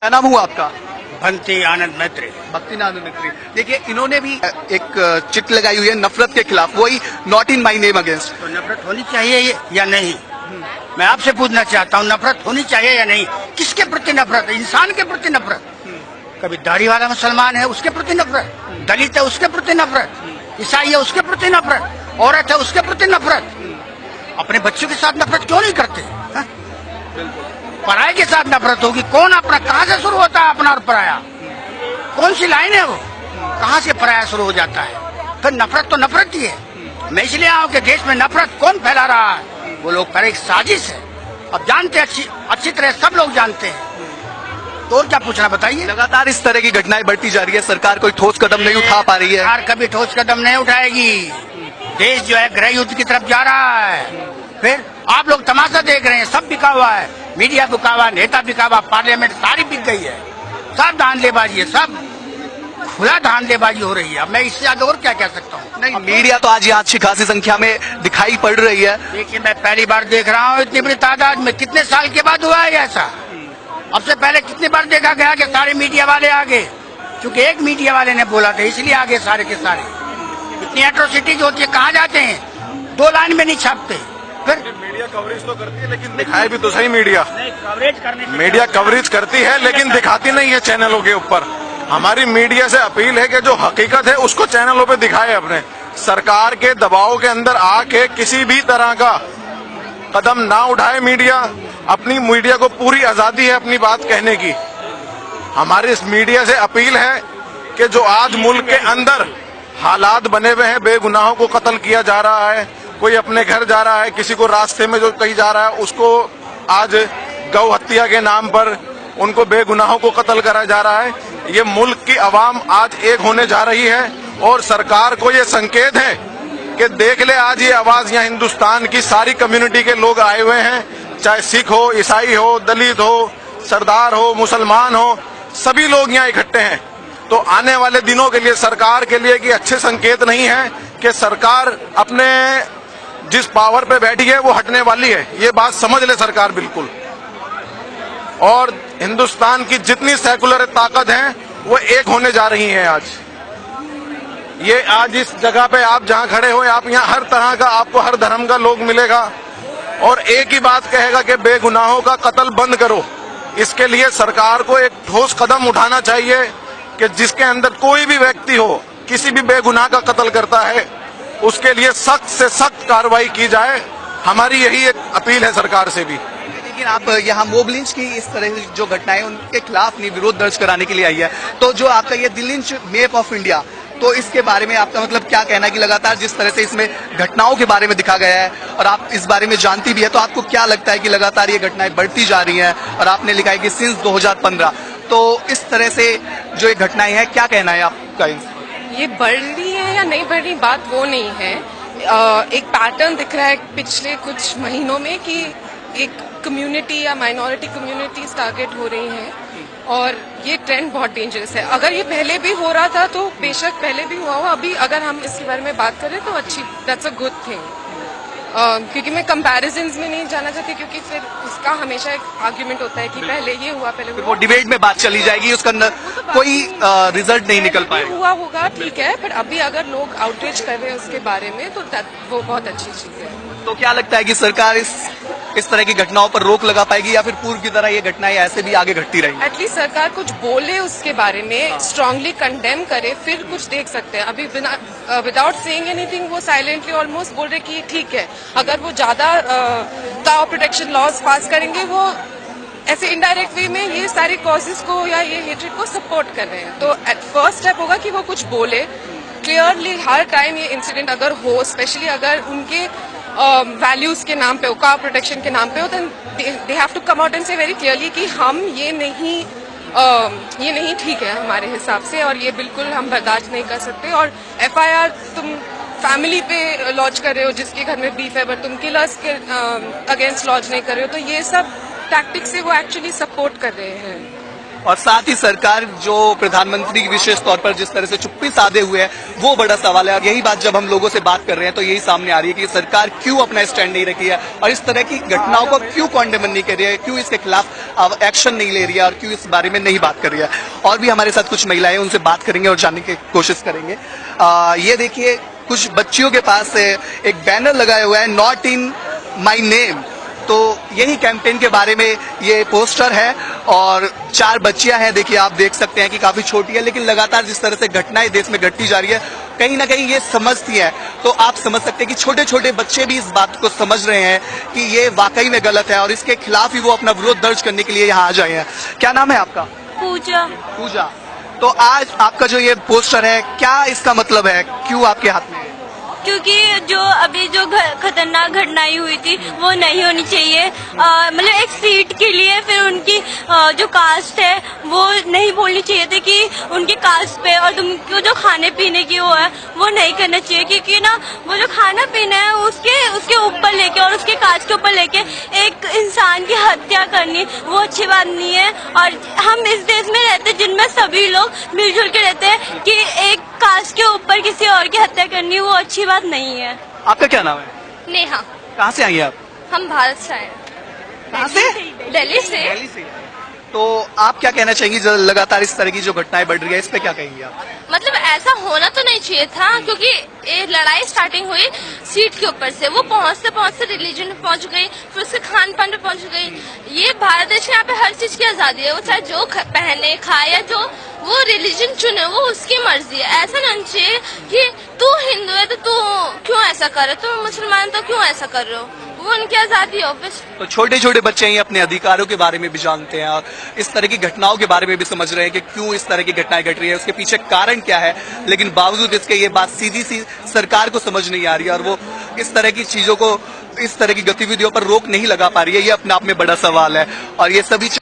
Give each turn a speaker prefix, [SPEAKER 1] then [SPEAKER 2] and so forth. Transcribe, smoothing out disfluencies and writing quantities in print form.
[SPEAKER 1] क्या नाम हुआ आपका?
[SPEAKER 2] भक्ति आनंद मैत्री।
[SPEAKER 1] भक्ति आनंद मैत्री। देखिए, इन्होंने भी एक चिट लगाई हुई है नफरत के खिलाफ, वही not in my name against.
[SPEAKER 2] तो नफरत होनी चाहिए या नहीं? मैं आपसे पूछना चाहता हूँ, नफरत होनी चाहिए या नहीं? किसके प्रति नफरत? इंसान के प्रति नफरत। कभी दाढ़ी वाला मुसलमान है उसके प्रति नफरत, दलित है उसके प्रति नफरत, ईसाई है उसके प्रति नफरत, औरत है उसके प्रति नफरत। अपने बच्चों के साथ नफरत क्यों नहीं करते? पराये के साथ नफरत होगी। कौन अपना, कहाँ से शुरू होता है अपना और पराया? कौन सी लाइन है वो? कहाँ से पराया शुरू हो जाता है? फिर नफरत तो नफरत ही है। मैं इसलिए आऊँ कि देश में नफरत कौन फैला रहा है? वो लोग पर एक साजिश है। अब जानते अच्छी तरह सब लोग जानते हैं, तो और क्या पूछना बताइए।
[SPEAKER 1] लगातार इस तरह की घटनाएं बढ़ती जा रही है, सरकार कोई ठोस कदम नहीं उठा पा रही है।
[SPEAKER 2] सरकार कभी ठोस कदम नहीं उठाएगी। देश जो है गृह युद्ध की तरफ जा रहा है। फिर आप लोग तमाशा देख रहे हैं, सब बिका हुआ है, मीडिया बिका हुआ, नेता बिका हुआ, पार्लियामेंट सारी बिक गई है। सब धांधलेबाजी है, सब खुला धांधलेबाजी हो रही है। अब मैं इससे आगे और क्या कह सकता हूँ?
[SPEAKER 1] नहीं, मीडिया तो आज यहाँ अच्छी खासी संख्या में दिखाई पड़ रही है।
[SPEAKER 2] देखिए, मैं पहली बार देख रहा हूँ इतनी बड़ी तादाद में। कितने साल के बाद हुआ है ऐसा? अब से पहले कितनी बार देखा गया कि सारे मीडिया वाले आगे? क्योंकि एक मीडिया वाले ने बोला था इसलिए आगे सारे के सारे। इतनी एट्रोसिटीज होती है, कहाँ जाते हैं? 2 लाइन में नहीं छापते। फिर
[SPEAKER 3] मीडिया कवरेज तो करती है, लेकिन दिखाए भी तो सही। मीडिया
[SPEAKER 2] कवरेज
[SPEAKER 3] मीडिया कवरेज करती है, लेकिन दिखाती नहीं है चैनलों के ऊपर। हमारी मीडिया से अपील है कि जो हकीकत है उसको चैनलों पे दिखाए। अपने सरकार के दबाव के अंदर आके किसी भी तरह का कदम ना उठाए मीडिया। अपनी मीडिया को पूरी आजादी है अपनी बात कहने की। हमारी इस मीडिया से अपील है कि जो आज मुल्क के अंदर हालात बने हुए हैं, बेगुनाहों को कत्ल किया जा रहा है, कोई अपने घर जा रहा है, किसी को रास्ते में जो कहीं जा रहा है उसको आज गौ हत्या के नाम पर उनको बेगुनाहों को कत्ल करा जा रहा है। ये मुल्क की आवाम आज एक होने जा रही है और सरकार को ये संकेत है कि देख ले, आज ये आवाज यहाँ हिंदुस्तान की सारी कम्युनिटी के लोग आए हुए हैं, चाहे सिख हो, ईसाई हो, दलित हो, सरदार हो, मुसलमान हो, सभी लोग यहाँ इकट्ठे हैं। तो आने वाले दिनों के लिए सरकार के लिए कि अच्छे संकेत नहीं है कि सरकार अपने जिस पावर पे बैठी है वो हटने वाली है। ये बात समझ ले सरकार बिल्कुल। और हिंदुस्तान की जितनी सेकुलर ताकत है वो एक होने जा रही है आज। ये आज इस जगह पे आप जहां खड़े हो, आप यहाँ हर तरह का, आपको हर धर्म का लोग मिलेगा और एक ही बात कहेगा कि बेगुनाहों का कत्ल बंद करो। इसके लिए सरकार को एक ठोस कदम उठाना चाहिए कि जिसके अंदर कोई भी व्यक्ति हो, किसी भी बेगुनाह का कत्ल करता है, उसके लिए सख्त से सख्त कार्रवाई की जाए। हमारी यही एक अपील है सरकार से भी।
[SPEAKER 1] लेकिन आप यहाँ मोब लिंच की इस तरह की जो घटनाएं उनके खिलाफ नहीं विरोध दर्ज कराने के लिए आई है, तो जो आपका ये the lynch map of India, तो इसके बारे में आपका मतलब क्या कहना है कि लगातार जिस तरह से इसमें घटनाओं के बारे में दिखा गया है और आप इस बारे में जानती भी है, तो आपको क्या लगता है कि लगातार ये घटनाएं बढ़ती जा रही हैं? और आपने लिखा है कि सिंस 2015, तो इस तरह से जो ये घटनाएं हैं, क्या कहना है आपका?
[SPEAKER 4] ये बढ़ रही है या नहीं बढ़ रही बात वो नहीं है। एक पैटर्न दिख रहा है पिछले कुछ महीनों में कि एक कम्युनिटी या माइनॉरिटी कम्युनिटीज टारगेट हो रही हैं और ये ट्रेंड बहुत डेंजरस है। अगर ये पहले भी हो रहा था तो बेशक पहले भी हुआ हो, अभी अगर हम इसके बारे में बात करें तो अच्छी, दैट्स अ गुड थिंग। क्योंकि मैं कंपैरिजन्स में नहीं जाना चाहती, क्योंकि फिर उसका हमेशा एक आर्ग्यूमेंट होता है कि पहले ये हुआ, पहले हुआ।
[SPEAKER 1] वो डिबेट में बात चली जाएगी, उसका कोई रिजल्ट नहीं निकल पाएगा।
[SPEAKER 4] हुआ होगा ठीक है, पर अभी अगर लोग आउटरीच कर रहे हैं उसके बारे में तो वो बहुत अच्छी चीज है।
[SPEAKER 1] तो क्या लगता है कि सरकार इस तरह की घटनाओं पर रोक लगा पाएगी या फिर पूर्व की तरह ये घटनाएं ऐसे भी आगे घटती रहेंगी?
[SPEAKER 4] एटलीस्ट सरकार कुछ बोले उसके बारे में, स्ट्रांगली कंडेम करे, फिर कुछ देख सकते हैं। अभी विदाउट सेइंग एनीथिंग वो साइलेंटली ऑलमोस्ट बोल रहे कि ठीक है। अगर वो ज्यादा काउ प्रोटेक्शन लॉज पास करेंगे, वो ऐसे इनडायरेक्ट वे में ये सारे कॉजेस को या ये हेट्रेड को सपोर्ट कर रहे हैं। तो फर्स्ट स्टेप होगा कि वो कुछ बोले क्लियरली। हर टाइम ये इंसिडेंट अगर हो, स्पेशली अगर उनके वैल्यूज के नाम पे हो, काउ प्रोटेक्शन के नाम पे हो, then they have to come out and say very clearly कि हम ये नहीं ठीक है हमारे हिसाब से, और ये बिल्कुल हम बर्दाश्त नहीं कर सकते। और FIR तुम फैमिली पे लॉन्च कर रहे हो जिसके घर में बीफ है, बट तुम किलर्स के अगेंस्ट लॉन्च नहीं कर रहे हो, तो ये सब टैक्टिक्स से वो एक्चुअली सपोर्ट कर रहे हैं।
[SPEAKER 1] और साथ ही सरकार जो प्रधानमंत्री विशेष तौर पर जिस तरह से चुप्पी साधे हुए है वो बड़ा सवाल है। और यही बात जब हम लोगों से बात कर रहे हैं तो यही सामने आ रही है कि सरकार क्यों अपना स्टैंड नहीं रखी है और इस तरह की घटनाओं को क्यों कॉन्डेम नहीं कर रही है, क्यों इसके खिलाफ एक्शन नहीं ले रही है और क्यों इस बारे में नहीं बात कर रही है। और भी हमारे साथ कुछ महिलाएं, उनसे बात करेंगे और जानने की कोशिश करेंगे। ये देखिए, कुछ बच्चियों के पास एक बैनर लगाया हुआ है, नॉट इन माई नेम। तो यही कैंपेन के बारे में ये पोस्टर है और 4 बच्चियां हैं। देखिए, आप देख सकते हैं कि काफी छोटी है, लेकिन लगातार जिस तरह से घटनाएं देश में घटती जा रही है कहीं ना कहीं ये समझती है। तो आप समझ सकते हैं कि छोटे छोटे बच्चे भी इस बात को समझ रहे हैं कि ये वाकई में गलत है और इसके खिलाफ ही वो अपना विरोध दर्ज करने के लिए यहाँ आ जाए हैं। क्या नाम है आपका?
[SPEAKER 5] पूजा।
[SPEAKER 1] पूजा। तो आज आपका जो ये पोस्टर है, क्या इसका मतलब है, क्यों आपके हाथ में है?
[SPEAKER 5] क्योंकि जो अभी जो खतरनाक घटनाएं हुई थी वो नहीं होनी चाहिए। मतलब एक सीट के लिए फिर उनकी जो कास्ट है वो नहीं बोलनी चाहिए थी कि उनकी कास्ट पे, और तुमको जो खाने पीने की वो है वो नहीं करना चाहिए, क्योंकि ना वो जो खाना पीना है उसके ऊपर लेके और उसके कास्ट के ऊपर लेके एक इंसान की हत्या करनी वो अच्छी बात नहीं है। और हम इस देश में रहते जिनमें सभी लोग मिलजुल के रहते हैं कि एक कास्ट के ऊपर किसी और की हत्या करनी वो अच्छी बात नहीं है।
[SPEAKER 1] आपका क्या नाम है?
[SPEAKER 4] नेहा।
[SPEAKER 1] कहाँ से आई हैं आप?
[SPEAKER 4] हम भारत से आए,
[SPEAKER 1] कहाँ से?
[SPEAKER 4] दिल्ली से।
[SPEAKER 1] दिल्ली से। तो आप क्या कहना चाहेंगी, जो लगातार इस तरह की जो घटनाएं बढ़ रही है, इस पे क्या कहेंगी आप?
[SPEAKER 4] मतलब ऐसा होना तो नहीं चाहिए था, क्योंकि ये लड़ाई स्टार्टिंग हुई सीट के ऊपर से, वो पहुंचते पहुंचते रिलीजन पे पहुंच गई, फिर उसके खान पान पे पहुंच गई। ये भारत देश में यहाँ पे हर चीज की आजादी है, वो चाहे जो पहने खाए या जो वो रिलीजन चुने वो उसकी मर्जी है। ऐसा नहीं चाहिए कि तू हिंदू है तो तू क्यों ऐसा कर रहे हो, तुम मुसलमान तो क्यों ऐसा कर रहे हो, वो उनकी आजादी है।
[SPEAKER 1] तो छोटे छोटे बच्चे ही अपने अधिकारों के बारे में भी जानते हैं और इस तरह की घटनाओं के बारे में भी समझ रहे हैं कि क्यों इस तरह की घटनाएं घट रही है, उसके पीछे कारण क्या है, लेकिन बावजूद इसके ये बात सीधी सी सरकार को समझ नहीं आ रही है और वो इस तरह की चीजों को, इस तरह की गतिविधियों पर रोक नहीं लगा पा रही है। ये अपने आप में बड़ा सवाल है और ये सभी